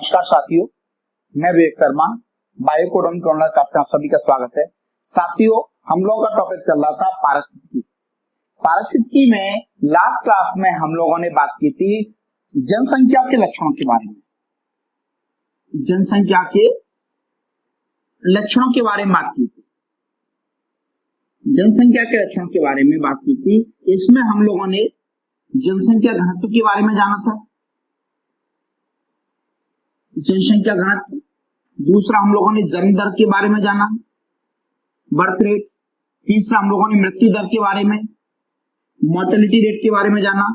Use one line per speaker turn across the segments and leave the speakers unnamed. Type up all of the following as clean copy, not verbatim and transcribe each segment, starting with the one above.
नमस्कार साथियों, मैं विवेक शर्मा, बायोइकोनॉमिक कॉर्नर क्लास में आप सभी का स्वागत है। साथियों, हम लोगों का टॉपिक चल रहा था पारिस्थितिकी। पारिस्थितिकी में लास्ट क्लास में हम लोगों ने बात की थी जनसंख्या के लक्षणों के बारे में। जनसंख्या के लक्षणों के बारे में बात की थी। जनसंख्या के लक्षणों के बारे में बात की थी। इसमें हम लोगों ने जनसंख्या घनत्व के बारे में जाना था, जनसंख्या घनत्व। दूसरा हम लोगों ने जन्म दर के बारे में जाना, बर्थ रेट। तीसरा हम लोगों ने मृत्यु दर के बारे में, मोर्टेलिटी रेट के बारे में जाना।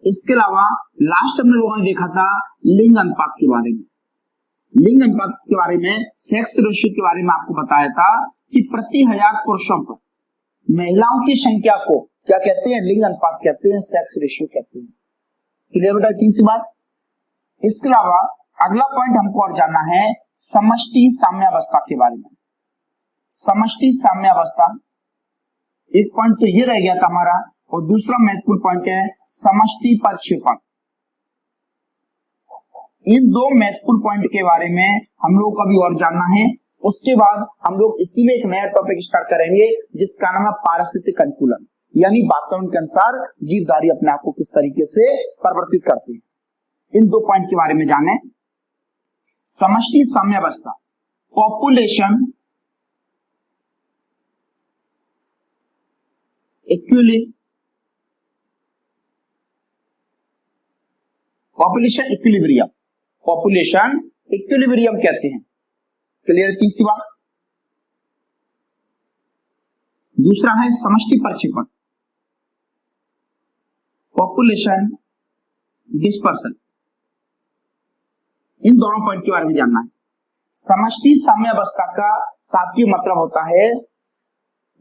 इसके अलावा लास्ट हम लोगों ने देखा था लिंग अनुपात के बारे में। लिंग अनुपात के बारे में, सेक्स रेशियो के बारे में आपको बताया था कि प्रति 1000 पुरुषों पर महिलाओं की संख्या को क्या कहते हैं? लिंग अनुपात कहते हैं, सेक्स रेशियो कहते हैं। क्लियर बेटा इतनी सी बात। इसके अलावा अगला पॉइंट हमको और जानना है समष्टि साम्यावस्था के बारे में। समष्टि साम्यावस्था, एक पॉइंट तो ये रह गया था हमारा, और दूसरा महत्वपूर्ण पॉइंट है समष्टि प्रक्षेपण। इन दो महत्वपूर्ण पॉइंट के बारे में हम लोग को अभी और जानना है। उसके बाद हम लोग इसी में एक नया टॉपिक स्टार्ट करेंगे जिसका नाम है पारिस्थितिक अनुकूलन, यानी वातावरण के अनुसार जीवधारी अपने आप को किस तरीके से परिवर्तित करते हैं। इन दो पॉइंट के बारे में जाने। समष्टि साम्यावस्था, पॉपुलेशन इक्विलिब्रियम, पॉपुलेशन इक्विलिब्रियम कहते हैं। क्लियर? तीसरी बात। दूसरा है समष्टि प्रक्षेपण, पॉपुलेशन डिस्पर्सन। इन दोनों पॉइंट के बारे में जानना है। समष्टि साम्यावस्था का साथियों मतलब होता है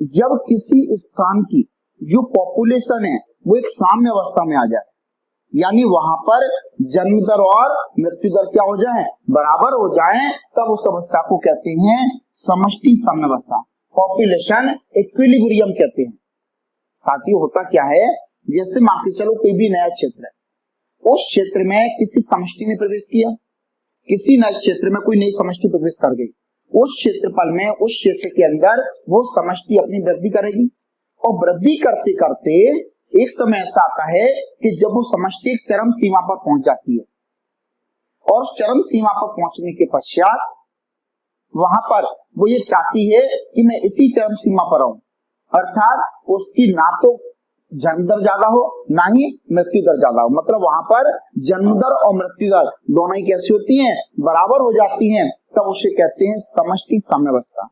जब किसी स्थान की जो पॉपुलेशन है वो एक साम्य अवस्था में आ जाए, यानी वहां पर जन्म दर और मृत्यु दर क्या हो जाए? बराबर हो जाए, तब उस अवस्था को कहते हैं समष्टि साम्यावस्था, पॉपुलेशन इक्विलिब्रियम कहते हैं। साथियों होता क्या है, जैसे मान के चलो कोई भी नया क्षेत्र है, उस क्षेत्र में किसी समष्टि ने प्रवेश किया, किसी नए क्षेत्र में कोई नई समष्टि प्रवेश कर गई, उस क्षेत्रफल में, उस क्षेत्र के अंदर वो समष्टि अपनी वृद्धि करेगी, और वृद्धि करते करते एक समय ऐसा आता है कि जब वो समष्टि एक चरम सीमा पर पहुंच जाती है, और उस चरम सीमा पर पहुंचने के पश्चात वहां पर वो ये चाहती है कि मैं इसी चरम सीमा पर रहूं, अर्थात उसकी ना तो जन्म दर ज्यादा हो ना ही मृत्यु दर ज्यादा हो। मतलब वहां पर जन्म दर और मृत्यु दर दोनों ही कैसी होती हैं? बराबर हो जाती हैं, तब उसे कहते हैं समष्टि साम्यावस्था।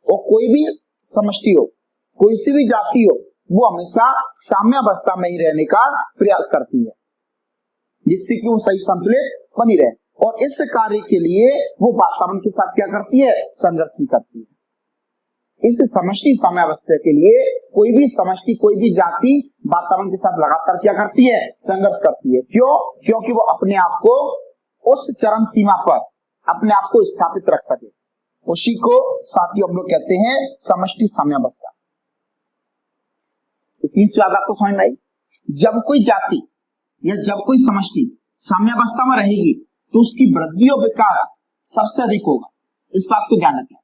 और कोई भी समष्टि हो, कोई सी भी जाति हो, वो हमेशा साम्यावस्था में ही रहने का प्रयास करती है, जिससे कि वो सही संतुलित बनी रहे। और इस कार्य के लिए वो वातावरण के साथ क्या करती है? संघर्ष भी करती है। इस समष्टि साम्यावस्था के लिए कोई भी समष्टि, कोई भी जाति वातावरण के साथ लगातार क्या करती है? संघर्ष करती है। क्यों? क्योंकि वो अपने आप को उस चरम सीमा पर अपने आप को स्थापित रख सके। उसी को साथियों हम लोग कहते हैं समष्टि साम्यावस्था। तीसरी बात आपको समझ में आई? जब कोई जाति या जब कोई समष्टि साम्यावस्था में रहेगी तो उसकी वृद्धि और विकास सबसे अधिक होगा। इस बात को ध्यान रखें।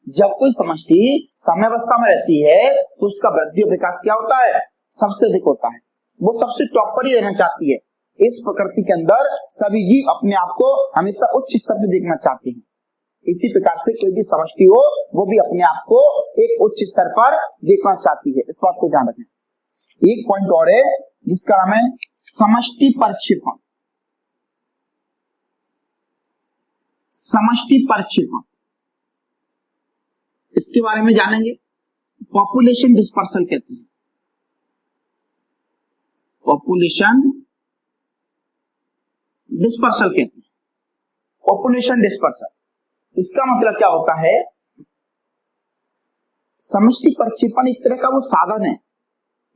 जब कोई समष्टि साम्यावस्था में रहती है तो उसका वृद्धि और विकास क्या होता है? सबसे अधिक होता है। वो सबसे टॉप पर ही रहना चाहती है। इस प्रकृति के अंदर सभी जीव अपने आप को हमेशा उच्च स्तर पर देखना चाहते हैं। इसी प्रकार से कोई भी समष्टि हो वो भी अपने आप को एक उच्च स्तर पर देखना चाहती है। इस बात को ध्यान रखें। एक पॉइंट और है जिसका नाम है समष्टि प्रक्षेपण। समष्टि प्रक्षेपण, इसके बारे में जानेंगे। पॉपुलेशन डिस्पर्सल कहते हैं, पॉपुलेशन डिस्पर्सल कहते हैं। पॉपुलेशन डिस्पर्सल इसका मतलब क्या होता है? समष्टि प्रक्षेपण एक तरह का वो साधन है,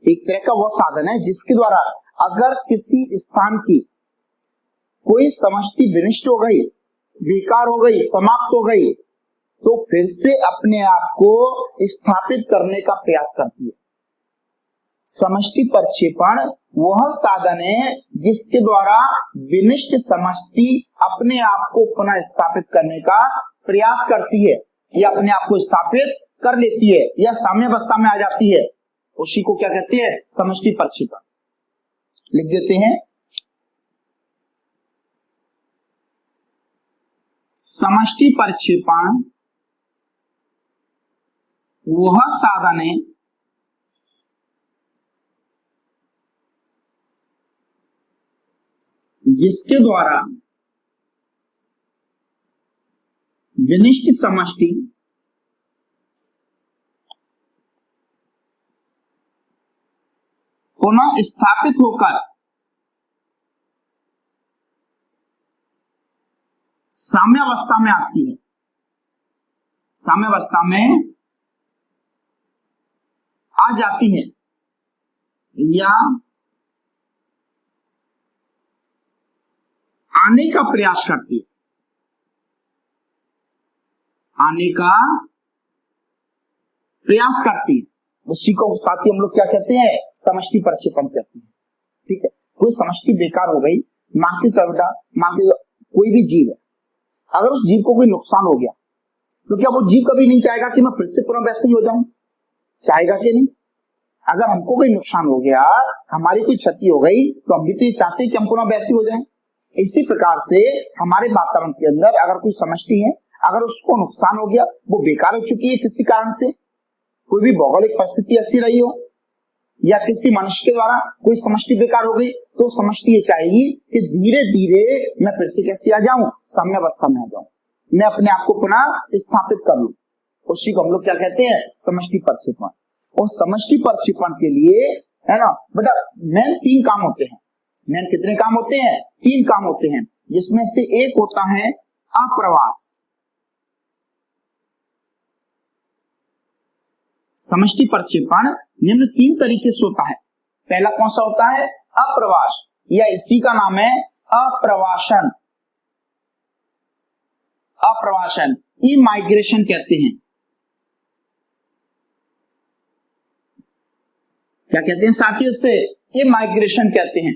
एक तरह का वो साधन है जिसके द्वारा अगर किसी स्थान की कोई समष्टि विनिष्ट हो गई, बेकार हो गई, समाप्त हो गई, तो फिर से अपने आप को स्थापित करने का प्रयास करती है। समष्टि प्रक्षेपण वह साधन है जिसके द्वारा विनिष्ट समष्टि अपने आप को पुनः स्थापित करने का प्रयास करती है, या अपने आप को स्थापित कर लेती है, या साम्य अवस्था में आ जाती है। उसी को क्या कहते हैं? समष्टि प्रक्षेपण। लिख देते हैं, समष्टि प्रक्षेपण वह साधन है जिसके द्वारा विनिष्ट समष्टि पुनः स्थापित होकर साम्य अवस्था में आती है, साम्य अवस्था में आ जाती है, या आने का प्रयास करती है, आने का प्रयास करती है। उसी को साथ ही हम लोग क्या कहते हैं? समष्टि प्रक्षेपण कहते हैं। ठीक है, कोई समष्टि बेकार हो गई, मान के चलता, मान के कोई भी जीव है, अगर उस जीव को कोई नुकसान हो गया तो क्या वो जीव कभी नहीं चाहेगा कि मैं फिर से पुनः वैसे ही हो जाऊं? चाहेगा कि नहीं? अगर हमको कोई नुकसान हो गया, हमारी कोई क्षति हो गई, तो हम भी तो ये चाहते हैं कि हम पुनः वैसे हो जाएं। इसी प्रकार से हमारे वातावरण के अंदर अगर कोई समष्टि है, अगर उसको नुकसान हो गया, वो बेकार हो चुकी है किसी कारण से, कोई भी भौगोलिक परिस्थिति ऐसी रही हो, या किसी मनुष्य के द्वारा कोई समष्टि बेकार हो गई, तो समष्टि ये चाहेगी कि धीरे धीरे मैं फिर से कैसे आ जाऊं? साम्य अवस्था में आ जाऊं, मैं अपने आप को पुनः स्थापित कर लूं। उसी को हम लोग क्या कहते हैं? समष्टि प्रक्षेपण। और समष्टि प्रक्षेपण के लिए, है ना बेटा, मेन 3 काम होते हैं। मेन कितने काम होते हैं? 3 काम होते हैं, जिसमें से एक होता है अप्रवास। समष्टि प्रक्षेपण निम्न 3 तरीके से होता है। पहला कौन सा होता है? अप्रवास, या इसी का नाम है अप्रवासन। अप्रवासन, ई माइग्रेशन कहते हैं। क्या कहते हैं साथियों? से ये माइग्रेशन कहते हैं।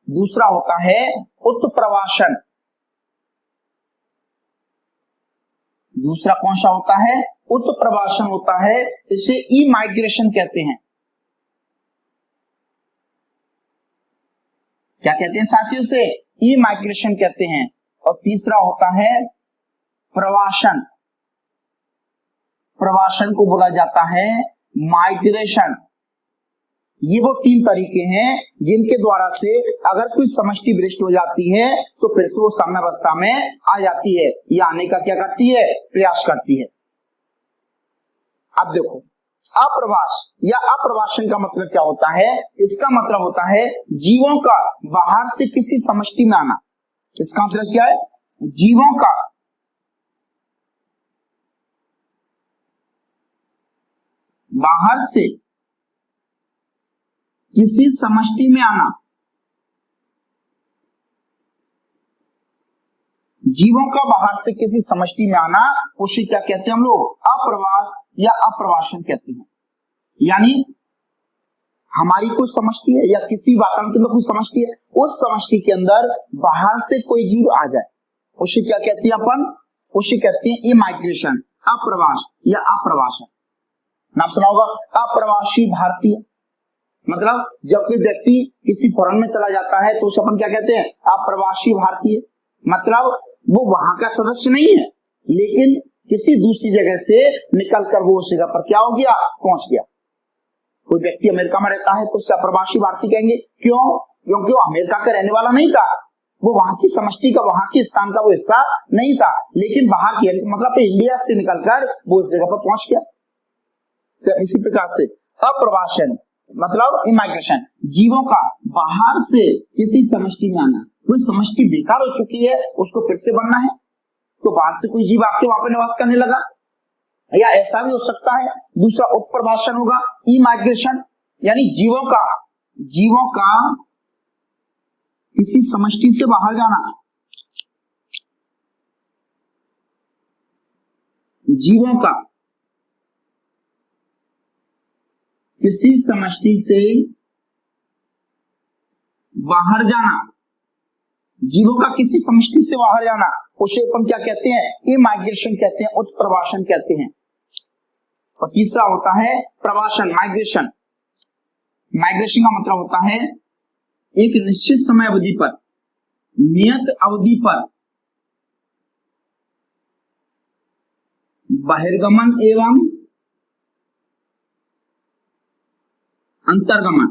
दूसरा होता है उत्प्रवासन। दूसरा कौन सा होता है? उत्प्रवासन होता है, इसे ई माइग्रेशन कहते हैं। क्या कहते हैं साथियों? से ई माइग्रेशन कहते हैं। और तीसरा होता है प्रवासन। प्रवासन को बोला जाता है माइग्रेशन। ये वो 3 तरीके हैं जिनके द्वारा से अगर कोई समष्टि विशिष्ट हो जाती है तो फिर से वो साम्य अवस्था में आ जाती है, या आने का क्या करती है? प्रयास करती है। अब देखो, अप्रवास या अप्रवासन का मतलब क्या होता है? इसका मतलब होता है जीवों का बाहर से किसी समष्टि में आना। इसका मतलब क्या है? जीवों का बाहर से किसी समष्टि में आना। जीवों का बाहर से किसी समष्टि में आना, उसे क्या कहते हैं हम लोग? अप्रवास या अप्रवासन कहते हैं। यानी हमारी कोई समष्टि है, या किसी वातावरण के अंदर कोई समष्टि है, उस समष्टि के अंदर बाहर से कोई जीव आ जाए, उसे क्या कहते हैं अपन? उसे कहते हैं ई माइग्रेशन, अप्रवास या अप्रवासन। नाम सुना होगा अप्रवासी भारतीय। मतलब जब कोई व्यक्ति किसी फॉरेन में चला जाता है तो उसे अपन क्या कहते हैं? अप्रवासी भारतीय। मतलब वो वहां का सदस्य नहीं है, लेकिन किसी दूसरी जगह से निकलकर वो उस जगह पर क्या हो गया? पहुंच गया। कोई व्यक्ति अमेरिका में रहता है तो उसे अप्रवासी भारतीय कहेंगे। क्यों? क्योंकि वो अमेरिका का रहने वाला नहीं था, वो वहां की समष्टि का, वहां के स्थान का वो हिस्सा नहीं था, लेकिन बाहर की मतलब इंडिया से निकलकर वो उस जगह पर पहुंच गया। इसी प्रकार से अप्रवासन मतलब इमाइग्रेशन, जीवों का बाहर से किसी समष्टि में आना। कोई समष्टि बेकार हो चुकी है, उसको फिर से बनना है, तो बाहर से कोई जीव आके वहां पर निवास करने लगा, या ऐसा भी हो सकता है। दूसरा उत्प्रवासन होगा, ई माइग्रेशन, यानी जीवों का किसी समष्टि से बाहर जाना। जीवों का किसी समष्टि से बाहर जाना, जीवों का किसी समष्टि से बाहर जाना, उसे अपन क्या कहते हैं? इमाइग्रेशन कहते हैं, उत्प्रवासन कहते हैं। और तीसरा होता है प्रवासन, माइग्रेशन। माइग्रेशन का मतलब होता है एक निश्चित समय अवधि पर, नियत अवधि पर बहिर्गमन एवं अंतर्गमन।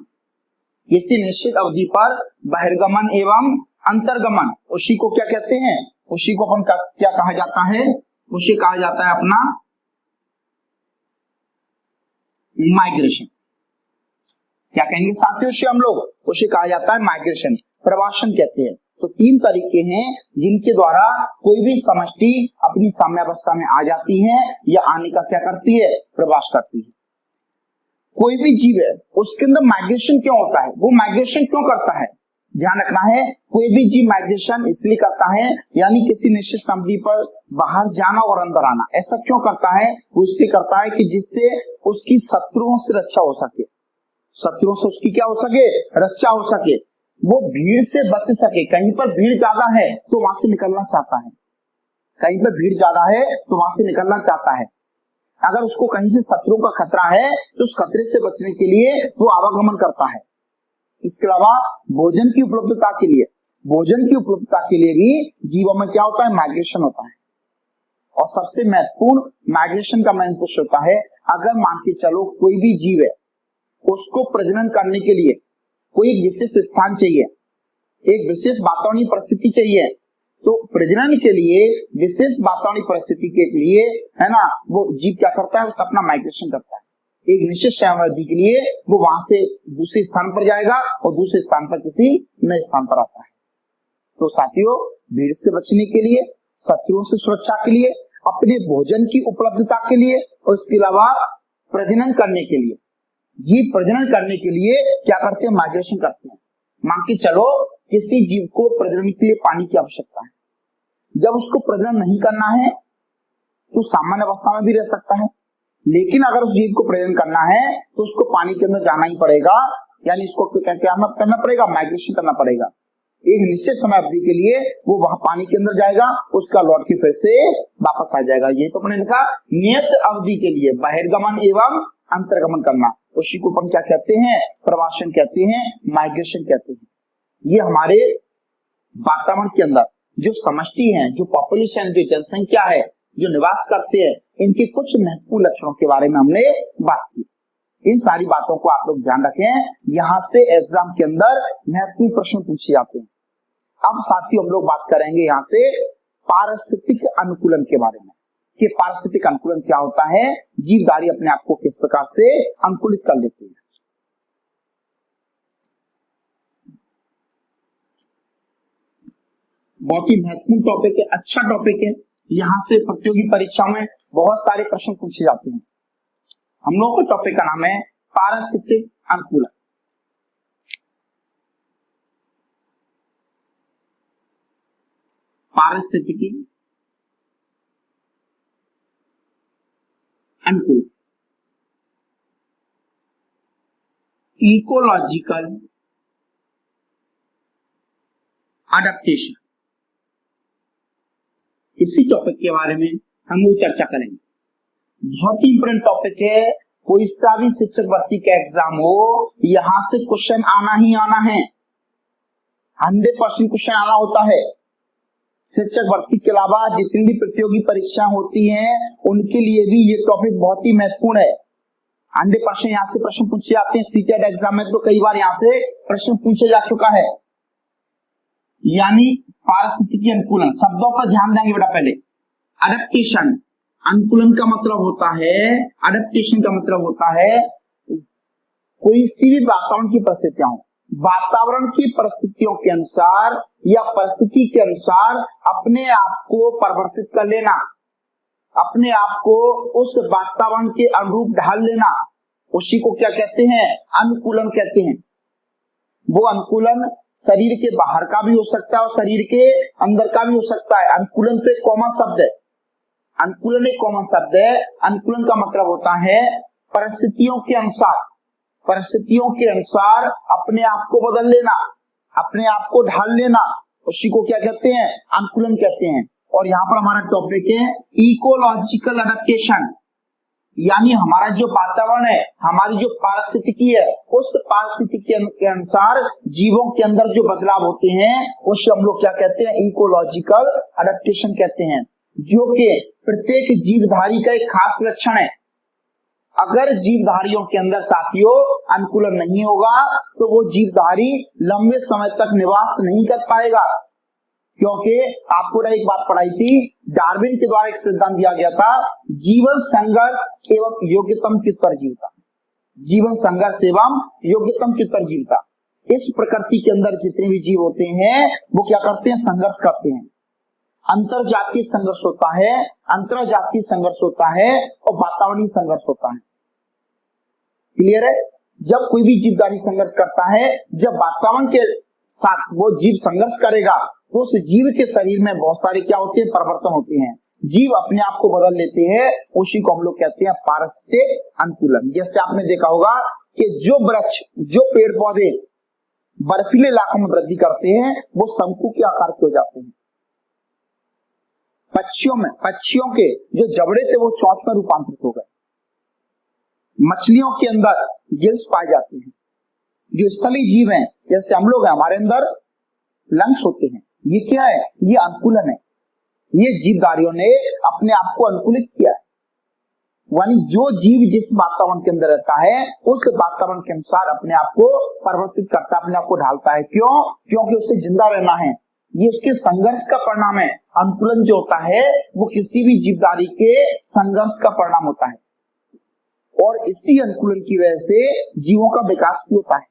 किसी निश्चित अवधि पर बहिर्गमन एवं अंतर्गमन, उसी को क्या कहते हैं? उसी को अपन क्या कहा जाता है? उसे कहा जाता है अपना माइग्रेशन। क्या कहेंगे साथियों से हम लोग? उसे कहा जाता है माइग्रेशन, प्रवासन कहते हैं। तो तीन तरीके हैं जिनके द्वारा कोई भी समष्टि अपनी साम्यावस्था में आ जाती है या आने का क्या करती है? प्रवास करती है। कोई भी जीव है उसके अंदर माइग्रेशन क्यों होता है? वो माइग्रेशन क्यों करता है? ध्यान रखना है, कोई भी जीव माइग्रेशन इसलिए करता है, यानी किसी निश्चित अवधि पर बाहर जाना और अंदर आना। ऐसा क्यों करता है? वो इसलिए करता है कि जिससे उसकी शत्रुओं से रक्षा हो सके, शत्रुओं से उसकी क्या हो सके? रक्षा हो सके। वो भीड़ से बच सके। कहीं पर भीड़ ज्यादा है तो वहां से निकलना चाहता है, कहीं पर भीड़ ज्यादा है तो वहां से निकलना चाहता है। अगर उसको कहीं से शत्रुओं का खतरा है तो उस खतरे से बचने के लिए वो आवागमन करता है। इसके अलावा भोजन की उपलब्धता के लिए, भोजन की उपलब्धता के लिए भी जीवों में क्या होता है? माइग्रेशन होता है। और सबसे महत्वपूर्ण माइग्रेशन का मेन उद्देश्य होता है, अगर मान के चलो कोई भी जीव है, उसको प्रजनन करने के लिए कोई एक विशेष स्थान चाहिए, एक विशेष वातावरणीय परिस्थिति चाहिए, तो प्रजनन के लिए विशेष वातावरणीय परिस्थिति के लिए है ना, वो जीव क्या करता है? अपना माइग्रेशन करता है। एक निश्चित समय अवधि के लिए वो वहां से दूसरे स्थान पर जाएगा और दूसरे स्थान पर किसी नए स्थान पर आता है। तो साथियों, भीड़ से बचने के लिए, शत्रुओं से सुरक्षा के लिए, अपने भोजन की उपलब्धता के लिए और इसके अलावा प्रजनन करने के लिए, जीव प्रजनन करने के लिए क्या करते हैं? माइग्रेशन करते हैं। मान के चलो किसी जीव को प्रजनन के लिए पानी की आवश्यकता है। जब उसको प्रजनन नहीं करना है तो सामान्य अवस्था में भी रह सकता है, लेकिन अगर उस जीव को प्रजनन करना है तो उसको पानी के अंदर जाना ही पड़ेगा, यानी इसको क्या करना पड़ेगा? माइग्रेशन करना पड़ेगा। एक निश्चित समय अवधि के लिए वो वहां पानी के अंदर जाएगा, उसका लौट के फिर से वापस आ जाएगा। ये तो अपने लिखा नियत अवधि के लिए बहिर्गमन एवं अंतर्गमन करना, उसी को अपन क्या कहते हैं? प्रवासन कहते हैं, माइग्रेशन कहते हैं। ये हमारे वातावरण के अंदर जो समष्टि है, जो पॉपुलेशन, जो जनसंख्या है, जो निवास करते हैं, इनके कुछ महत्वपूर्ण लक्षणों के बारे में हमने बात की। इन सारी बातों को आप लोग ध्यान रखें, यहां से एग्जाम के अंदर महत्वपूर्ण प्रश्न पूछे जाते हैं। अब साथियों हम लोग बात करेंगे यहां से पारिस्थितिक अनुकूलन के बारे में, कि पारिस्थितिक अनुकूलन क्या होता है, जीवधारी अपने आप को किस प्रकार से अनुकूलित कर लेते हैं। बहुत ही महत्वपूर्ण टॉपिक है, अच्छा टॉपिक है। यहां से प्रतियोगी परीक्षाओं में बहुत सारे प्रश्न पूछे जाते हैं। हम लोगों के टॉपिक का नाम है पारिस्थितिक अनुकूलन। पारिस्थितिकी अनुकूलन, इकोलॉजिकल अडेप्टेशन, इसी टॉपिक के बारे में हम लोग चर्चा करेंगे। बहुत ही इंपोर्टेंट टॉपिक है। कोई सा भी शिक्षक भर्ती का एग्जाम हो, यहां से क्वेश्चन आना ही आना है, 100% क्वेश्चन आना होता है। शिक्षक भर्ती के अलावा जितनी भी प्रतियोगी परीक्षा होती हैं, उनके लिए भी ये टॉपिक बहुत ही महत्वपूर्ण है। 100% यहाँ से प्रश्न पूछे जाते हैं। सीटेट एग्जाम में तो कई बार यहाँ से प्रश्न पूछे जा चुका है। यानी पारिस्थितिकी अनुकूलन, शब्दों पर ध्यान देंगे बेटा। पहले अडेप्टेशन, अनुकूलन का मतलब होता है, अडेप्टेशन का मतलब होता है कोई सी भी वातावरण की परिस्थितियां हो, वातावरण की परिस्थितियों के अनुसार या परिस्थिति के अनुसार अपने आप को परिवर्तित कर लेना, अपने आप को उस वातावरण के अनुरूप ढाल लेना, उसी को क्या कहते हैं? अनुकूलन कहते हैं। वो अनुकूलन शरीर के बाहर का भी हो सकता है और शरीर के अंदर का भी हो सकता है। अनुकूलन तो एक कॉमन शब्द है, अनुकूलन एक कॉमन शब्द है। अनुकूलन का मतलब होता है परिस्थितियों के अनुसार, परिस्थितियों के अनुसार अपने आप को बदल लेना, अपने आप को ढाल लेना, उसी को क्या कहते हैं, अनुकूलन कहते हैं। और यहाँ पर हमारा टॉपिक है इकोलॉजिकल अडेप्टेशन, यानी हमारा जो वातावरण है, हमारी जो पारिस्थितिकी है, उस पारिस्थितिकी के अनुसार जीवों के अंदर जो बदलाव होते हैं उसे हम लोग क्या कहते हैं, इकोलॉजिकल अडेप्टेशन कहते हैं, जो कि प्रत्येक जीवधारी का एक खास लक्षण है। अगर जीवधारियों के अंदर साथियों अनुकूलन नहीं होगा तो वो जीवधारी लंबे समय तक निवास नहीं कर पाएगा, क्योंकि आपको एक बात पढ़ाई थी, डार्विन के द्वारा एक सिद्धांत दिया गया था, जीवन संघर्ष एवं योग्यतम की उत्तरजीविता। जीवन संघर्ष एवं योग्यतम की उत्तरजीविता, इस प्रकृति के अंदर जितने भी जीव होते हैं वो क्या करते हैं, संघर्ष करते हैं। अंतरजातीय संघर्ष होता है, अंतरजातीय संघर्ष होता है और वातावरणीय संघर्ष होता है। क्लियर है? जब कोई भी जीवधारी संघर्ष करता है, जब वातावरण के साथ वो जीव संघर्ष करेगा तो उस जीव के शरीर में बहुत सारे क्या होते हैं, परिवर्तन होते हैं, जीव अपने आप को बदल लेते हैं, उसी को हम लोग कहते हैं पारिस्थितिक अनुकूलन। जैसे आपने देखा होगा कि जो वृक्ष, जो पेड़ पौधे बर्फीले इलाकों में वृद्धि करते हैं वो शंकु के आकार के हो जाते हैं। पक्षियों के जो जबड़े थे वो चोंच में रूपांतरित हो गए। मछलियों के अंदर गिल्स पाए जाते हैं। जो स्थलीय जीव हैं जैसे हम लोग हैं, हमारे अंदर लंग्स होते हैं। ये क्या है, ये अनुकूलन है। ये जीवधारियों ने अपने आप को अनुकूलित किया है, यानी जो जीव जिस वातावरण के अंदर रहता है उस वातावरण के अनुसार अपने आप को परिवर्तित करता है, अपने आप को ढालता है। क्यों? क्योंकि उसे जिंदा रहना है। ये उसके संघर्ष का परिणाम है। अनुकूलन जो होता है वो किसी भी जीवधारी के संघर्ष का परिणाम होता है, और इसी अनुकूलन की वजह से जीवों का विकास भी होता है।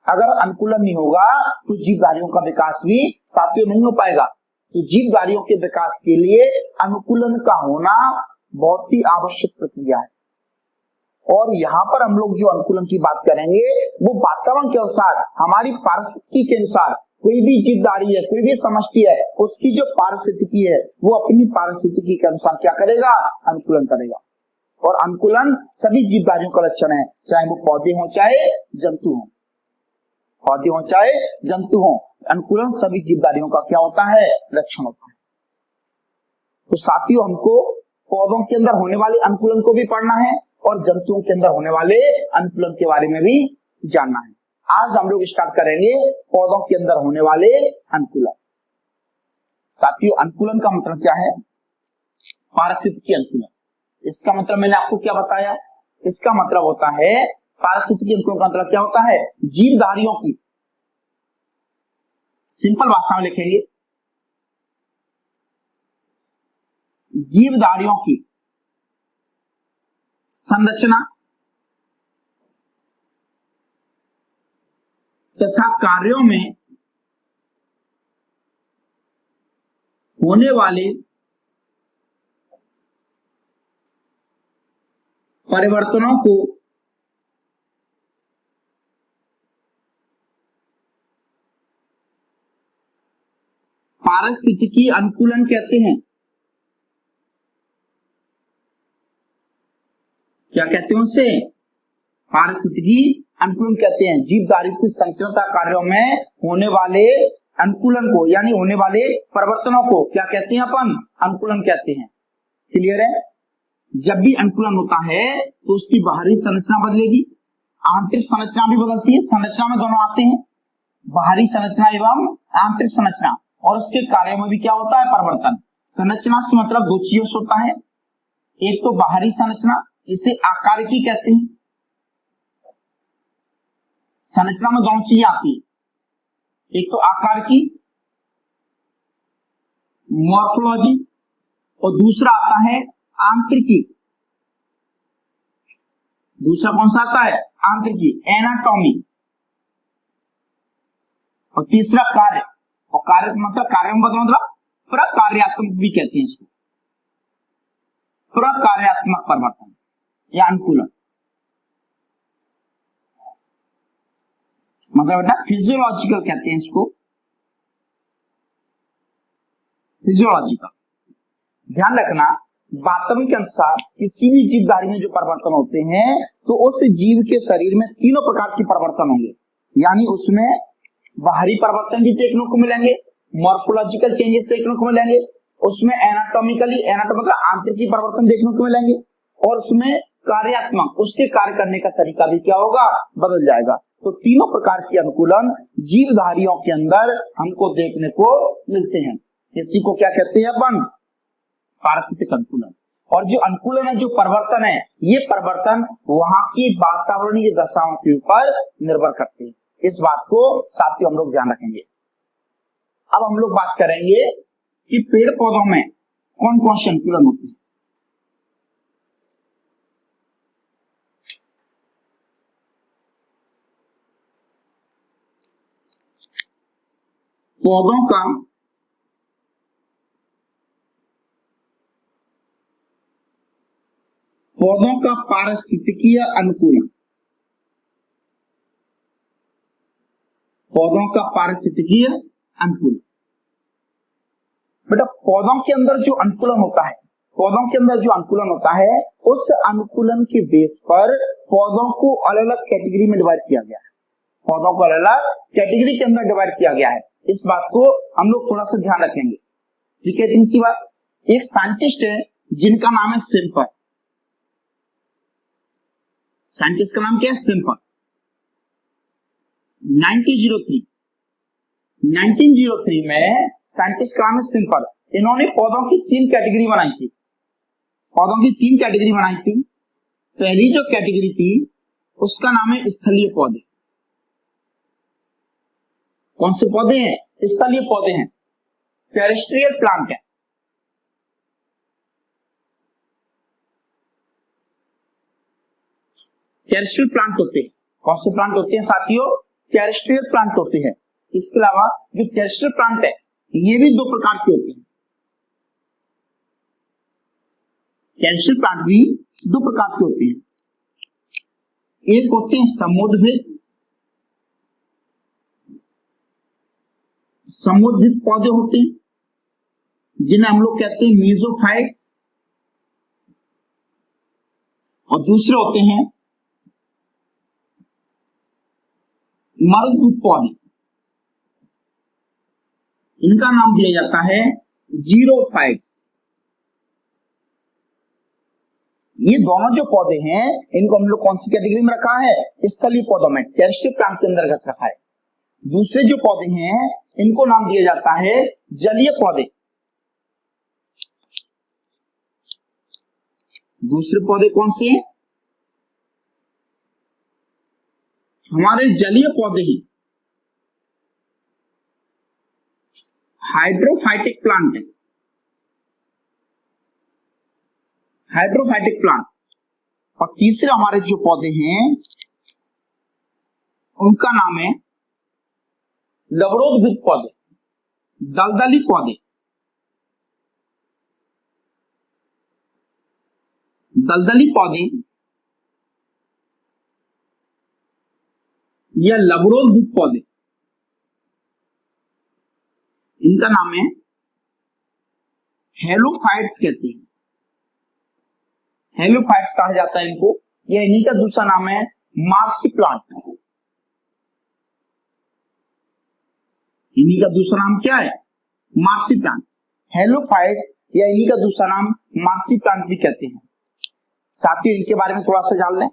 अगर अनुकूलन नहीं होगा तो जीवधारियों का विकास भी साथियों नहीं हो पाएगा। तो जीवधारियों के विकास के लिए अनुकूलन का होना बहुत ही आवश्यक प्रक्रिया है। और यहाँ पर हम लोग जो अनुकूलन की बात करेंगे वो वातावरण के अनुसार, हमारी पारिस्थितिकी के अनुसार, कोई भी जीवधारी है, कोई भी समष्टि है, उसकी जो पारिस्थितिकी है वो अपनी पारिस्थितिकी के अनुसार क्या करेगा, अनुकूलन करेगा। और अनुकूलन सभी जीवधारियों का लक्षण है, चाहे वो पौधे हों चाहे जंतु हों, पौधे हों चाहे जंतु हों, अनुकूलन सभी जीवधारियों का क्या होता है, लक्षण होता है। तो साथियों हमको पौधों के अंदर होने वाले अनुकूलन को भी पढ़ना है और जंतुओं के अंदर होने वाले अनुकूलन के बारे में भी जानना है। आज हम लोग स्टार्ट करेंगे पौधों के अंदर होने वाले अनुकूलन। साथियों अनुकूलन का मतलब क्या है, पारिस्थितिकी अनुकूलन। इसका मतलब मैंने आपको क्या बताया, इसका मतलब होता है पारिस्थितिकी अनुकूलन का मतलब क्या होता है, जीवधारियों की, सिंपल भाषा में लिखेंगे, जीवधारियों की संरचना तथा कार्यों में होने वाले परिवर्तनों को पारिस्थितिकी अनुकूलन कहते हैं। क्या कहते हैं उसे, पारिस्थितिकी अनुकूलन कहते हैं। जीवधारी की संरचना कार्यों में होने वाले अनुकूलन को, यानी होने वाले परिवर्तनों को क्या कहते हैं, अपन अनुकूलन कहते हैं। क्लियर है? जब भी अनुकूलन होता है तो उसकी बाहरी संरचना बदलेगी, आंतरिक संरचना भी बदलती है। संरचना में दोनों आते हैं, बाहरी संरचना एवं आंतरिक संरचना, और उसके कार्यों में भी क्या होता है, परिवर्तन। संरचना से मतलब दो चीजों से होता है, एक तो बाहरी संरचना, इसे आकारिकी कहते हैं। संरचना में दोनों चीजें आती है, एक तो आकार की मॉर्फोलॉजी और दूसरा आता है आंतरिकी। दूसरा कौन सा आता है, आंतरिकी, एनाटॉमी। और तीसरा कार्य, और कार्य मतलब कार्य मतलब प्रकार्यात्मक भी कहते हैं इसको, प्रकार्यात्मक परिवर्तन या अनुकूलन। मतलब बेटा फिजियोलॉजिकल कहते हैं इसको, फिजियोलॉजिकल। ध्यान रखना, वातावरण के अनुसार किसी भी जीवधारी में जो परिवर्तन होते हैं तो उस जीव के शरीर में तीनों प्रकार के परिवर्तन होंगे, यानी उसमें बाहरी परिवर्तन भी देखने को मिलेंगे, मॉर्फोलॉजिकल चेंजेस देखने को मिलेंगे, उसमें एनाटॉमिकली आंतरिक परिवर्तन देखने को मिलेंगे, और उसमें कार्यात्मक उसके कार्य करने का तरीका भी क्या होगा, बदल जाएगा। तो तीनों प्रकार के अनुकूलन जीवधारियों के अंदर हमको देखने को मिलते हैं। इसी को क्या कहते हैं अपन, पारिस्थितिक अनुकूलन। और जो अनुकूलन है, जो परिवर्तन है, ये परिवर्तन वहां की वातावरणीय दशाओं के ऊपर निर्भर करते हैं। इस बात को साथियों हम लोग ध्यान रखेंगे। अब हम लोग बात करेंगे कि पेड़ पौधों में कौन कौन से अनुकूलन होते हैं। पौधों का पारिस्थितिकीय अनुकूलन, पौधों का पारिस्थितिकीय अनुकूलन। बेटा पौधों के अंदर जो अनुकूलन होता है, पौधों के अंदर जो अनुकूलन होता है, उस अनुकूलन के बेस पर पौधों को अलग अलग कैटेगरी में डिवाइड किया गया है। पौधों को अलग अलग कैटेगरी के अंदर डिवाइड किया गया है। इस बात को हम लोग थोड़ा सा ध्यान रखेंगे। ठीक है, तीसरी बात, एक साइंटिस्ट है जिनका नाम है सिम्पर। साइंटिस्ट का नाम क्या है, सिम्पर। 1903 में साइंटिस्ट का नाम है सिम्पर। इन्होंने पौधों की 3 कैटेगरी बनाई थी। पौधों की 3 कैटेगरी बनाई थी। पहली जो कैटेगरी थी उसका नाम है स्थलीय पौधे। कौन से पौधे हैं, स्थलीय पौधे हैं, टेरेस्ट्रियल प्लांट है। टेरेस्ट्रियल प्लांट होते हैं। कौन से प्लांट होते हैं साथियों, टेरेस्ट्रियल प्लांट होते हैं। इसके अलावा जो टेरेस्ट्रियल प्लांट है ये भी 2 प्रकार के होते हैं। टेरेस्ट्रियल प्लांट भी 2 प्रकार के होते हैं। एक होते हैं समुद्रभित पौधे होते हैं जिन्हें हम लोग कहते हैं मीजोफाइट्स, और दूसरे होते हैं मरुद्भित पौधे। इनका नाम दिया जाता है जीरोफाइट्स। ये दोनों जो पौधे हैं इनको हम लोग कौन सी कैटेगरी में रखा है, स्थलीय पौधों में, टेरेस्ट्रियल प्लांट के अंतर्गत रखा है। दूसरे जो पौधे हैं इनको नाम दिया जाता है जलीय पौधे। दूसरे पौधे कौन से हैं, हमारे जलीय पौधे ही हाइड्रोफाइटिक प्लांट है। Hydrophytic plant. और तीसरे हमारे जो पौधे हैं उनका नाम है लवणोद्भिद पौधे, दलदली पौधे। दलदली पौधे या लवणोद्भिद पौधे, इनका नाम है हेलोफाइट्स कहते हैं। हेलोफाइट्स कहा जाता है इनको। या इन्हीं का दूसरा नाम है मार्सी प्लांट। इन्हीं का दूसरा नाम क्या है, मार्सी प्लांट। हेलोफाइट्स या इन्हीं का दूसरा नाम मार्सी प्लांट भी कहते हैं। साथियों इनके बारे में थोड़ा सा जान लें।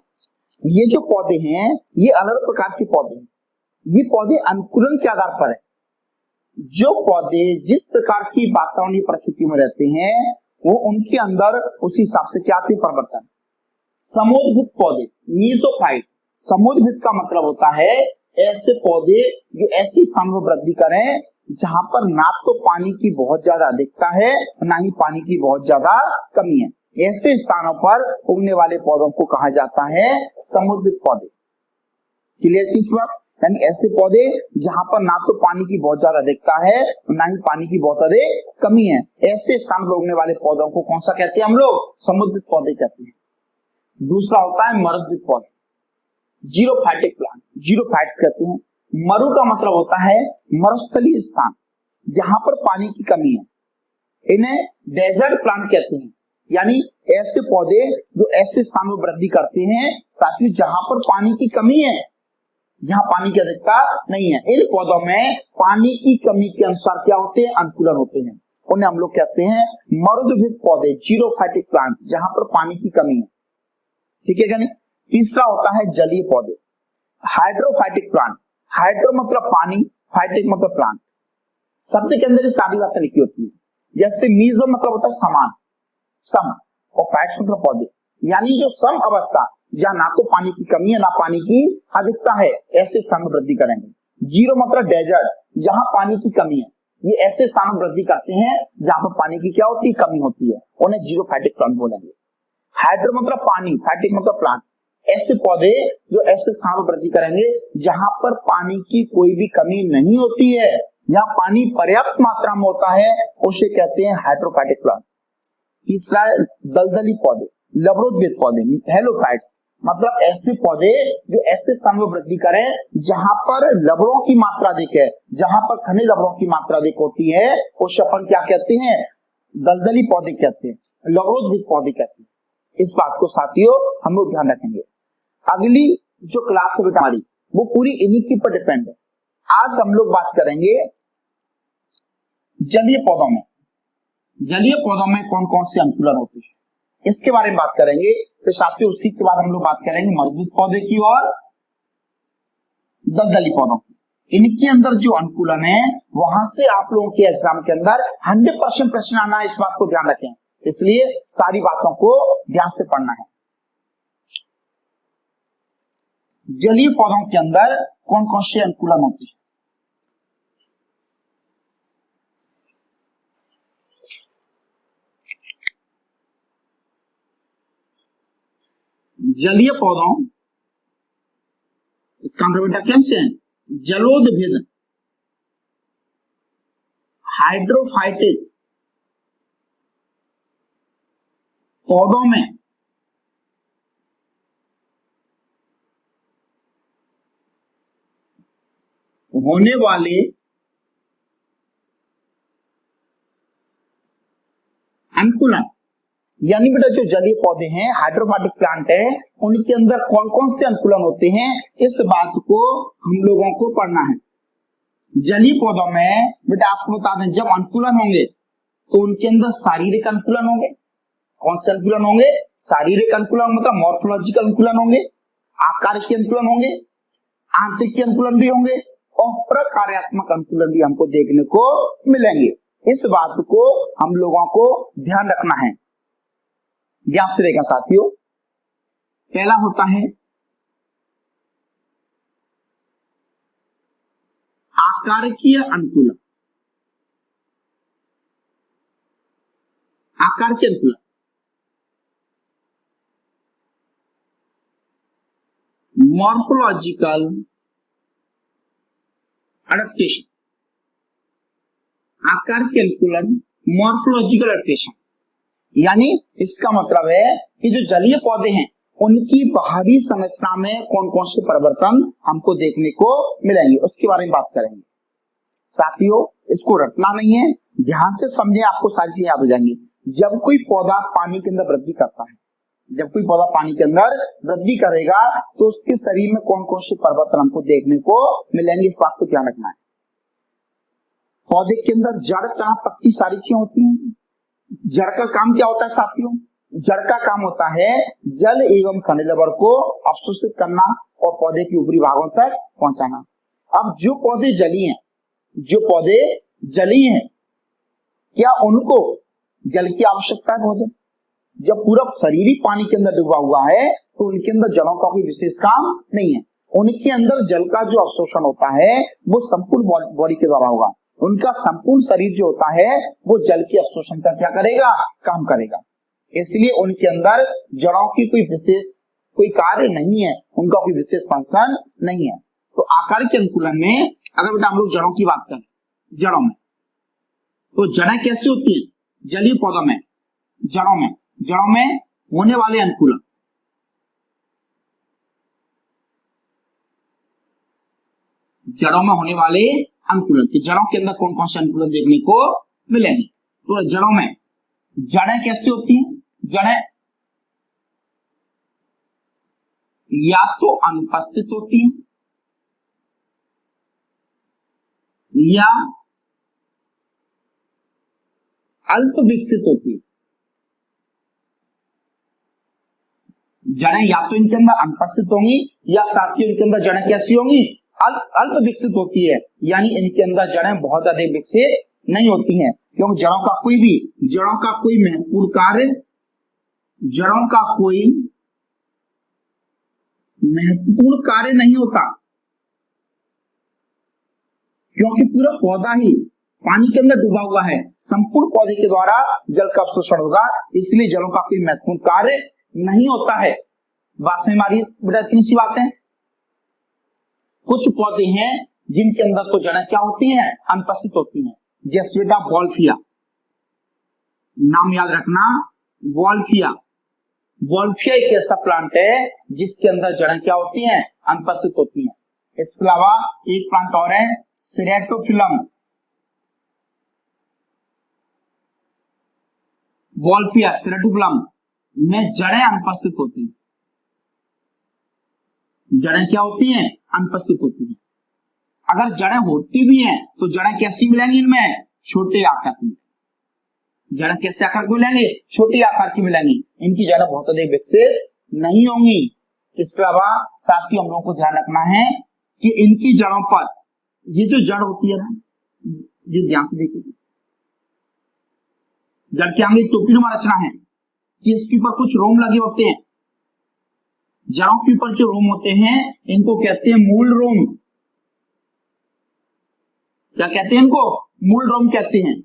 ये जो पौधे हैं ये अलग प्रकार के पौधे हैं। ये पौधे अनुकूलन के आधार पर है। जो पौधे जिस प्रकार की वातावरणीय परिस्थिति में रहते हैं वो उनके अंदर उस हिसाब से क्या आते परिवर्तन। समुद्रभित पौधे, मीजोफाइट। समुद्रभित का मतलब होता है ऐसे पौधे जो ऐसी स्थानों में वृद्धि करें जहां पर ना तो पानी की बहुत ज्यादा अधिकता है ना ही पानी की बहुत ज्यादा कमी है। ऐसे स्थानों पर उगने वाले पौधों को कहा जाता है समुद्रभित पौधे। क्लियर थी इस बात, यानी ऐसे पौधे जहां पर ना तो पानी की बहुत ज्यादा अधिकता है ना ही पानी की बहुत अधिक कमी है, ऐसे स्थान पर उगने वाले पौधों को कौन सा कहते हैं हम लोग, समुद्रभित पौधे कहते हैं। दूसरा होता है मरुद्भित पौधे, जीरोफाइटिक प्लांट, जीरोफाइट्स कहते हैं। मरु का मतलब होता है मरुस्थलीय स्थान जहां पर पानी की कमी है, इन्हें डेजर्ट प्लांट कहते हैं। यानी ऐसे पौधे जो ऐसे स्थान में वृद्धि करते हैं साथियों जहां पर पानी की कमी है यहाँ पानी की अधिकता नहीं है। इन पौधों में पानी की कमी के अनुसार क्या होते हैं, अनुकूलन होते हैं। उन्हें हम लोग कहते हैं मरुद्भिद पौधे, जीरोफाइटिक प्लांट, जहां पर पानी की कमी है। ठीक है क्या नहीं। तीसरा होता है जलीय पौधे, हाइड्रोफाइटिक प्लांट। हाइड्रो मतलब पानी, फाइटिक मतलब प्लांट। शब्द के अंदर ये सारी बातें लिखी होती है। जैसे मीजो मतलब होता है समान, सम, और फाइट्स मतलब पौधे, यानी जो सम अवस्था, जहां ना तो पानी की कमी है ना पानी की अधिकता है, ऐसे स्थान में वृद्धि करेंगे। जीरो मतलब डेजर्ट, जहां पानी की कमी है, ये ऐसे स्थान में वृद्धि करते हैं जहां पर पानी की क्या होती है, कमी होती है, उन्हें जीरोफाइटिक प्लांट बोलेंगे। हाइड्रो मतलब पानी, फाइटिक मतलब प्लांट, ऐसे पौधे जो ऐसे स्थान में वृद्धि करेंगे जहां पर पानी की कोई भी कमी नहीं होती है, यहाँ पानी पर्याप्त मात्रा में होता है, उसे कहते हैं हाइड्रोफाइटिक प्लांट। तीसरा है दलदली पौधे, लवणोद्भिद पौधे, हेलोफाइट्स, मतलब ऐसे पौधे जो ऐसे स्थान में वृद्धि करें जहां पर लवणों की मात्रा अधिक है, जहां पर खनिज लवणों की मात्रा अधिक होती है, उसे अपन क्या कहते हैं, दलदली पौधे कहते हैं, लवणोद्भिद पौधे कहते हैं। इस बात को साथियों हम लोग ध्यान रखेंगे। अगली जो क्लास है बेटा हमारी, वो पूरी इन्हीं के पर डिपेंड है। आज हम लोग बात करेंगे जलीय पौधों में, जलीय पौधों में कौन कौन से अनुकूलन होते हैं, इसके बारे में बात करेंगे। फिर साथियों उसी के बाद हम लोग बात करेंगे मरुद्भिद पौधे की और दलदली पौधों की। इनके अंदर जो अनुकूलन है, वहां से आप लोगों के एग्जाम के अंदर 100% प्रश्न आना है, इस बात को ध्यान रखें। इसलिए सारी बातों को ध्यान से पढ़ना है। जलीय पौधों के अंदर कौन कौन से अनुकूलन होते हैं। जलीय पौधों, इसका आंसर बेटा क्या से है, जलोदभिद, हाइड्रोफाइटिक पौधों में होने वाले अनुकूलन, यानी बेटा जो जलीय पौधे हैं, हाइड्रोफाइटिक प्लांट है, उनके अंदर कौन कौन से अनुकूलन होते हैं, इस बात को हम लोगों को पढ़ना है। जलीय पौधों में बेटा आपको बता दें, जब अनुकूलन होंगे तो उनके अंदर शारीरिक अनुकूलन होंगे। कौन से अनुकूलन होंगे, शारीरिक अनुकूलन मतलब मॉर्फोलॉजिकल अनुकूलन होंगे, आकार के अनुकूलन होंगे, आंतरिक के अनुकूलन भी होंगे, और प्रकार्यात्मक अनुकूलन भी हमको देखने को मिलेंगे। इस बात को हम लोगों को ध्यान रखना है। ध्यान से देखा साथियों, पहला होता है आकारकीय अनुकूलन। आकार के अनुकूलन, मॉर्फोलॉजिकल एडेप्टेशन, आकार के अनुकूलन, मॉर्फोलॉजिकल एडेप्टेशन, यानी इसका मतलब है कि जो जलीय पौधे हैं उनकी बाहरी संरचना में कौन कौन से परिवर्तन हमको देखने को मिलेंगे, उसके बारे में बात करेंगे। साथियों इसको रटना नहीं है, ध्यान से समझें, आपको सारी चीजें याद हो जाएंगी। जब कोई पौधा पानी के अंदर वृद्धि करता है, जब कोई पौधा पानी के अंदर वृद्धि करेगा तो उसके शरीर में कौन कौन से परिवर्तन हमको देखने को मिलेंगे, इस बात को ध्यान रखना है। पौधे के अंदर जड़, तना, पत्ती सारी चीजें होती हैं। जड़ का काम क्या होता है साथियों, जड़ का काम होता है जल एवं खनिज लवण को अवशोषित करना और पौधे के ऊपरी भागों तक पहुंचाना। अब जो पौधे जलीय हैं, जो पौधे जलीय हैं, क्या उनको जल की आवश्यकता है पौधे? जब पूरा शरीर ही पानी के अंदर डूबा हुआ है तो उनके अंदर जड़ों का कोई विशेष काम नहीं है। उनके अंदर जल का जो अवशोषण होता है वो संपूर्ण बॉडी के द्वारा होगा। उनका संपूर्ण शरीर जो होता है वो जल के अवशोषण का क्या करेगा, काम करेगा। इसलिए उनके अंदर जड़ों की कोई कार्य नहीं है, उनका कोई विशेष फंक्शन नहीं है। तो आकार के अनुकूलन में अगर बेटा हम लोग जड़ों की बात करें, जड़ों में तो जड़ें कैसी होती है जलीय पौधों में, जड़ों में होने वाले अनुकूलन, जड़ों में होने वाले अनुकूलन की जड़ों के अंदर कौन कौन से अनुकूलन देखने को मिलेंगे। तो जड़ों में जड़ें कैसी होती हैं, जड़ें या तो अनुपस्थित होती हैं या अल्प विकसित होती है। जड़ें या तो इनके अंदर अनुपस्थित होंगी या साथ ही इनके अंदर जड़ें कैसी होंगी, अल्प विकसित होती है, यानी इनके अंदर जड़ें बहुत अधिक विकसित नहीं होती हैं, क्योंकि जड़ों का कोई महत्वपूर्ण कार्य, जड़ों का कोई महत्वपूर्ण कार्य नहीं होता, क्योंकि पूरा पौधा ही पानी के अंदर डूबा हुआ है। संपूर्ण पौधे के द्वारा जल का अवशोषण होगा, इसलिए जड़ों का कोई महत्वपूर्ण कार्य नहीं होता है। बात में हमारी बेटा इतनी सी बात है। कुछ पौधे हैं जिनके अंदर तो जड़ें क्या होती हैं, अनुपस्थित होती हैं, जैसे बेटा वॉल्फिया, नाम याद रखना वॉल्फिया। वॉल्फिया एक ऐसा प्लांट है जिसके अंदर जड़ें क्या होती हैं, अनुपस्थित होती हैं। इसके अलावा एक प्लांट और है सेरेटोफिलम, वॉल्फिया सेरेटोफिलम में जड़ें अनुपस्थित होती हैं। जड़ें क्या होती हैं, अनुपस्थित होती हैं। अगर जड़ें होती भी हैं तो जड़ें कैसी मिलेंगी, इनमें छोटे आकार की। जड़ें कैसे आकार की मिलेंगी, छोटी आकार की मिलेंगी। इनकी जड़ें बहुत अधिक विकसित नहीं होंगी। इसके अलावा साथ ही हम लोगों को ध्यान रखना है कि इनकी जड़ों पर ये जो जड़ होती है ना, ये ध्यान से देखिए, जड़ के आगे टोपीनुमा रचना है कि इसके ऊपर कुछ रोम लगे होते हैं। जड़ों के ऊपर जो रोम होते हैं इनको कहते हैं मूल रोम। क्या कहते हैं इनको, मूल रोम कहते हैं।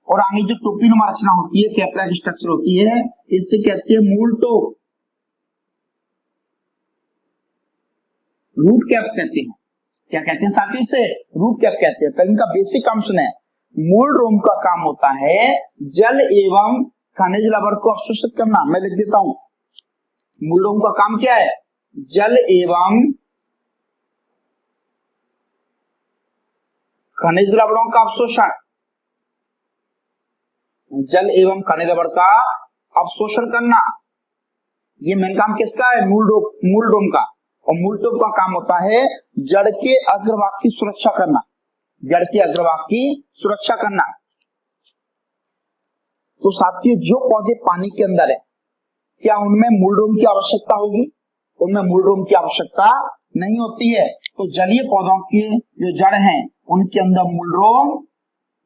और आगे जो टोपीनुमा रचना होती है, कैप लाइक स्ट्रक्चर होती है, इससे कहते हैं मूल टोप, रूट कैप कहते हैं। क्या कहते हैं साथियों से, रूट कैप कहते हैं। तो इनका बेसिक काम सुने। मूल रोम का काम होता है जल एवं खनिज लवण को अवशोषित करना। मैं लिख देता हूं, मूल रोम का काम क्या है, जल एवं खनिज लवणों का अवशोषण, जल एवं खनिज लवण का अवशोषण करना। ये मेन काम किसका है, मूल रोम का। और मूल टोप का काम होता है जड़ के अग्रभाग की सुरक्षा करना, जड़ के अग्रभाग की सुरक्षा करना। तो साथियों जो पौधे पानी के अंदर है, क्या उनमें मूल रोम की आवश्यकता होगी, उनमें मूल रोम की आवश्यकता नहीं होती है। तो जलीय पौधों की जो जड़ हैं उनके अंदर मूल रोम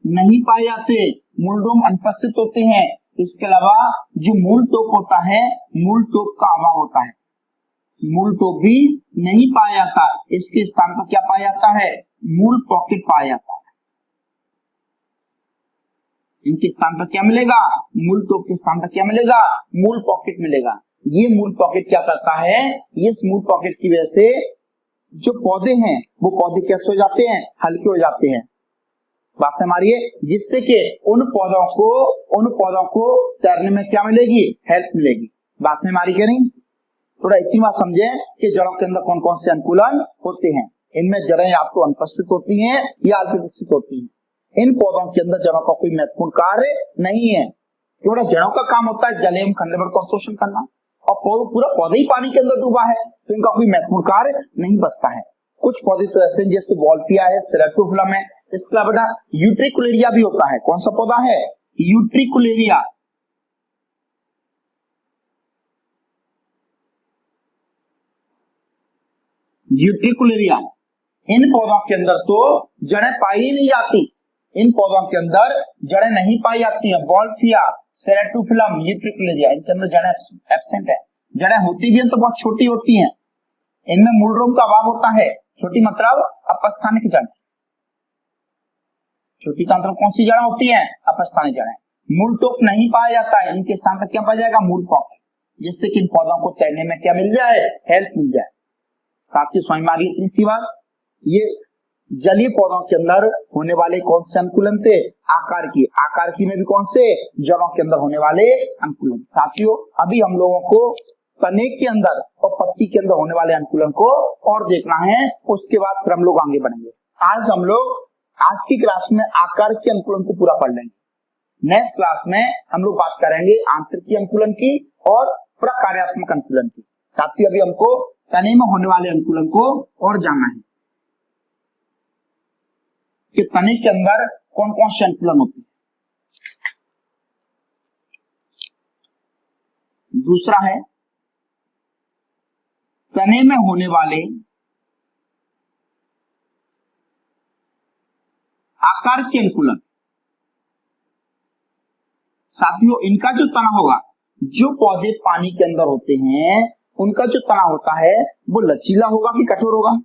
नहीं पाए जाते, मूल रोम अनुपस्थित होते हैं। इसके अलावा जो मूल टोप होता है, मूल टोप का अभाव होता है, मूल टोप भी नहीं पाया जाता। इसके स्थान पर क्या पाया जाता है, मूल पॉकेट पाया जाता है। इनके स्थान पर क्या मिलेगा, मूल टोप के स्थान पर क्या मिलेगा, मूल पॉकेट मिलेगा। ये मूल पॉकेट क्या करता है, इस मूल पॉकेट की वजह से जो पौधे हैं वो पौधे कैसे हो जाते हैं, हल्के हो जाते हैं। बात से हमारी है, जिससे कि उन पौधों को तैरने में क्या मिलेगी, हेल्प मिलेगी। बात से हमारी कह रही, थोड़ा इतनी बात समझे कि जड़ों के अंदर कौन कौन से अनुकूलन होते हैं। इनमें जड़ें आपको अनुपस्थित होती हैं या अल्प विकसित होती हैं। इन पौधों के अंदर जड़ों का कोई महत्वपूर्ण कार्य नहीं है, क्योंकि जड़ों का काम होता है जल एवं खनिज लवण का अवशोषण करना। और पूरा पौधा ही पानी के अंदर डूबा है तो इनका कोई महत्वपूर्ण कार्य नहीं बचता है। कुछ पौधे तो ऐसे जैसे वॉल्फिया है, सेरेटोफिलम है। इसके अलावा बेटा यूट्रिकुलेरिया भी होता है। कौन सा पौधा है, यूट्रिकुलेरिया। यूट्रिकुलेरिया, इन पौधों के अंदर तो जड़ें पाई ही नहीं जाती, इन पौधों के अंदर जड़ें नहीं पाई जाती हैं। वॉल्फिया, सेरेटोफिलम, यूट्रिकुलेरिया, इनके अंदर जड़ें एब्सेंट है। जड़ें होती भी हैं तो बहुत छोटी होती हैं। इनमें मूल रोम का अभाव होता है। छोटी मतलब अपस्थानिक जड़। छोटी का मतलब कौन सी जड़ें होती हैं, अपस्थानिक जड़ें। मूल टोप नहीं पाया जाता है, इनके स्थान पर क्या पाया जाएगा, मूल पॉकेट, जिससे कि इन पौधों को तैरने में क्या मिल जाए, हेल्प मिल जाए। साथ ही समझ में आ रही इतनी सी बात। ये जलीय पौधों के अंदर होने वाले कौन से अनुकूलन थे, आकार की में भी कौन से, जड़ों के अंदर होने वाले अनुकूलन। साथियों अभी हम लोगों को तने के अंदर और पत्ती के अंदर होने वाले अनुकूलन को और देखना है, उसके बाद फिर हम लोग आगे बढ़ेंगे। आज हम लोग आज की क्लास में आकार के अनुकूलन को पूरा पढ़ लेंगे। नेक्स्ट क्लास में हम लोग बात करेंगे आंतरिक अनुकूलन की और प्रकार्यात्मक अनुकूलन की। साथियों अभी हमको तने में होने वाले अनुकूलन को और जानना है। कि तने के अंदर कौन कौन से अनुकूलन होते हैं। दूसरा है तने में होने वाले आकार के अनुकूलन। साथियों, इनका जो तना होगा, जो पौधे पानी के अंदर होते हैं उनका जो तना होता है वो लचीला होगा कि कठोर होगा।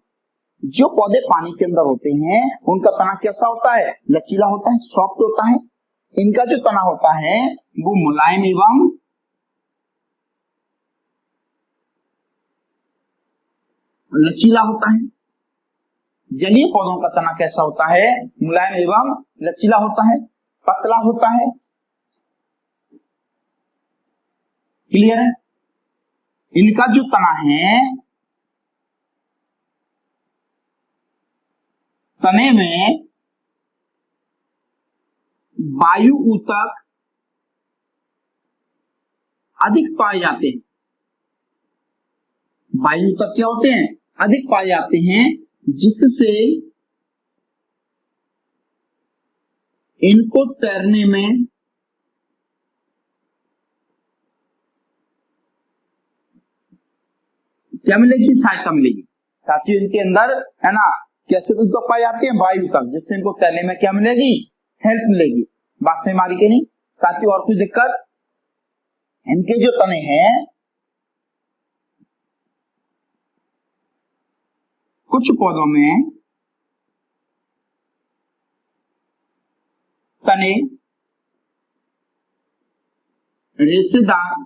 जो पौधे पानी के अंदर होते हैं उनका तना कैसा होता है, लचीला होता है, सॉफ्ट होता है। इनका जो तना होता है वो मुलायम एवं लचीला होता है। जलीय पौधों का तना कैसा होता है, मुलायम एवं लचीला होता है, पतला होता है। क्लियर है। इनका जो तना है, तने में वायु ऊतक अधिक पाए जाते हैं। वायु ऊतक क्या होते हैं, अधिक पाए जाते हैं, जिससे इनको तैरने में क्या मिलेगी, सहायता मिलेगी। साथियों, इनके अंदर है ना कैसे ऊतक पाए जाते हैं, वायु ऊतक, जिससे इनको तैरने में क्या मिलेगी, हेल्प मिलेगी। बात से मारी के नहीं। साथियों, और कुछ दिक्कत, इनके जो तने हैं, कुछ पौधों में तने रेशेदार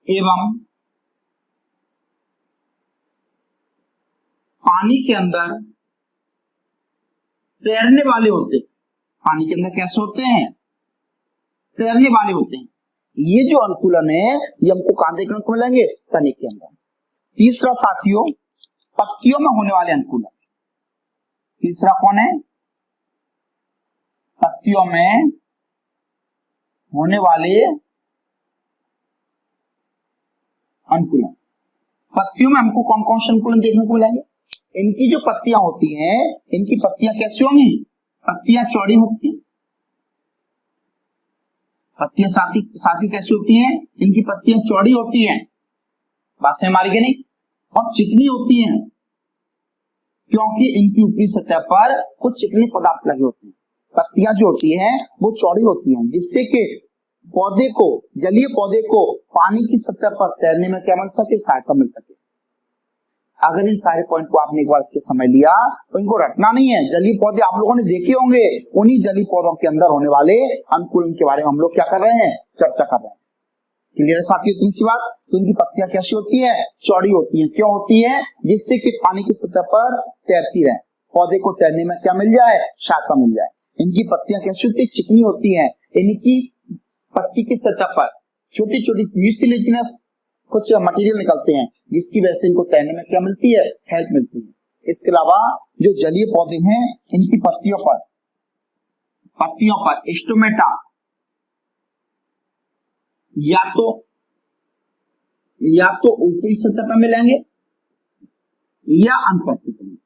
एवं पानी के अंदर तैरने वाले होते हैं। पानी के अंदर कैसे होते हैं, तैरने वाले होते हैं। ये जो अनुकूलन है ये हमको कहां देखने को मिलेंगे, तने के अंदर। तीसरा साथियों, पत्तियों में होने वाले अनुकूलन। तीसरा कौन है, पत्तियों में होने वाले अनुकूलन। पत्तियों में हमको कौन कौन से अनुकूलन देखने को मिलेंगे। इनकी जो पत्तियां होती हैं, इनकी पत्तियां कैसी होंगी, पत्तियां चौड़ी होती हैं। पत्तियां साथी कैसी होती हैं, इनकी पत्तियां चौड़ी होती हैं। बात से हमारी के नहीं। और चिकनी होती हैं, क्योंकि इनकी ऊपरी सतह पर कुछ चिकने पदार्थ लगे होते हैं। पत्तियां जो होती हैं वो चौड़ी होती हैं, जिससे कि पौधे को, जलीय पौधे को पानी की सतह पर तैरने में क्या मिल सके, सहायता मिल सके। अगर इन सारे पॉइंट को आपने एक बार अच्छे समझ लिया तो इनको रटना नहीं है। जलीय पौधे आप लोगों ने देखे होंगे, उन्हीं जलीय पौधों के अंदर होने वाले अनुकूलन के बारे में हम लोग क्या कर रहे हैं, चर्चा कर रहे हैं। क्लियर है साथियों। तीसरी बात, तो इनकी पत्तियां कैसी होती है, चौड़ी होती हैं। क्यों होती है, जिससे कि पानी की सतह पर तैरती रहे, पौधे को तैरने में क्या मिल जाए, सहायता मिल जाए। इनकी पत्तियां कैसी होती है, चिकनी होती है। इनकी पत्ती की सतह पर छोटी छोटी म्यूसिलेजिनस कुछ मटेरियल निकलते हैं, जिसकी वजह से इनको तैरने में क्या मिलती है, हेल्प मिलती है। इसके अलावा जो जलीय पौधे हैं, इनकी पत्तियों पर स्टोमेटा या तो ऊपरी सतह पर मिलेंगे या अनुपस्थित में,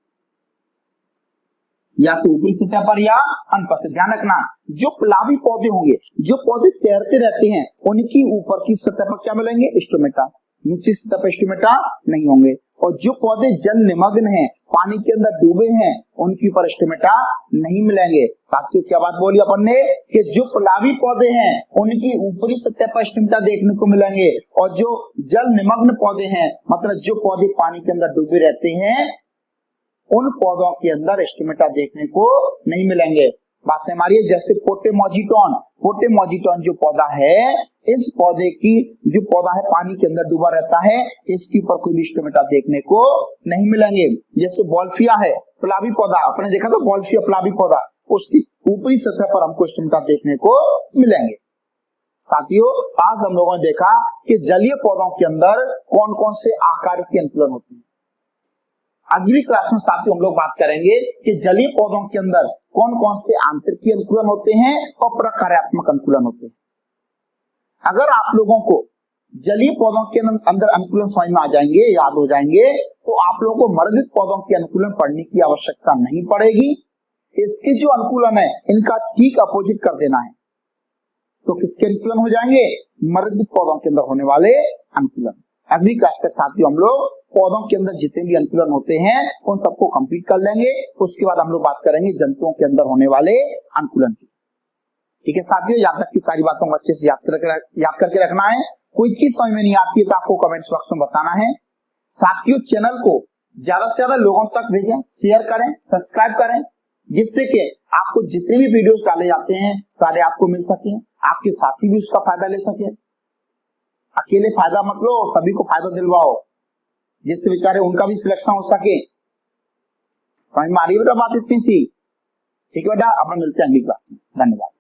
या तो ऊपरी सतह पर या अनुपस्थित। ध्यान रखना, जो प्लावी पौधे होंगे, जो पौधे तैरते रहते हैं, उनकी ऊपर की सतह पर क्या मिलेंगे, स्टोमेटा। नीचे सतह पर स्टोमेटा नहीं होंगे। और जो पौधे जल निमग्न हैं, पानी के अंदर डूबे हैं, उनके ऊपर स्टोमेटा नहीं मिलेंगे। साथियों, क्या बात बोली अपन ने, कि जो प्लावी पौधे हैं उनकी ऊपरी सतह पर स्टोमेटा देखने को मिलेंगे, और जो जल निमग्न पौधे हैं, मतलब जो पौधे पानी के अंदर डूबे रहते हैं, उन पौधों के अंदर स्टोमेटा देखने को नहीं मिलेंगे। बात से हमारी, जैसे पोटेमोजिटॉन जो पौधा है, इस पौधे की जो पौधा है पानी के अंदर डूबा रहता है, इसके ऊपर कोई भी स्टोमेटा देखने को नहीं मिलेंगे। जैसे बॉल्फिया है, प्लावी पौधा, आपने देखा था बॉल्फिया प्लावी पौधा, उसकी ऊपरी सतह पर हमको स्टोमेटा देखने को मिलेंगे। साथियों, आज हम लोगों ने देखा कि जलीय पौधों के अंदर कौन कौन से आकार के अनुकूलन होते हैं। अगली क्लास में साथियों हम लोग बात करेंगे कि जलीय पौधों के अंदर कौन कौन से आंतरिक अनुकूलन होते हैं और प्रकार्यात्मक अनुकूलन होते हैं। अगर आप लोगों को जलीय पौधों के अंदर अनुकूलन समझ में आ जाएंगे, याद हो जाएंगे, तो आप लोगों को मर्दित पौधों के अनुकूलन पढ़ने की आवश्यकता नहीं पड़ेगी। इसके जो अनुकूलन है इनका ठीक अपोजिट कर देना है। तो किसके अनुकूलन हो जाएंगे? मर्द पौधों के अंदर होने वाले अनुकूलन। अगली क्लास तक साथियों हम लोग पौधों के अंदर जितने भी अनुकूलन होते हैं उन सबको कंप्लीट कर लेंगे। उसके बाद हम लोग बात करेंगे जंतुओं के अंदर होने वाले अनुकूलन की। ठीक है साथियों, यहाँ तक की सारी बातों को अच्छे से याद करके रखना है। कोई चीज समझ में नहीं आती है तो आपको कमेंट्स बॉक्स में बताना है। साथियों चैनल को ज्यादा से ज्यादा लोगों तक भेजें, शेयर करें, सब्सक्राइब करें, जिससे कि आपको जितने भी वीडियोस डाले जाते हैं सारे आपको मिल सके, आपके साथी भी उसका फायदा ले सके। अकेले फायदा मत लो, सभी को फायदा दिलवाओ, जिससे बेचारे उनका भी सिलेक्शन हो सके। समझ में आ रही है बेटा बात इतनी सी? ठीक है बेटा, अपन मिलते हैं अगली क्लास में। धन्यवाद।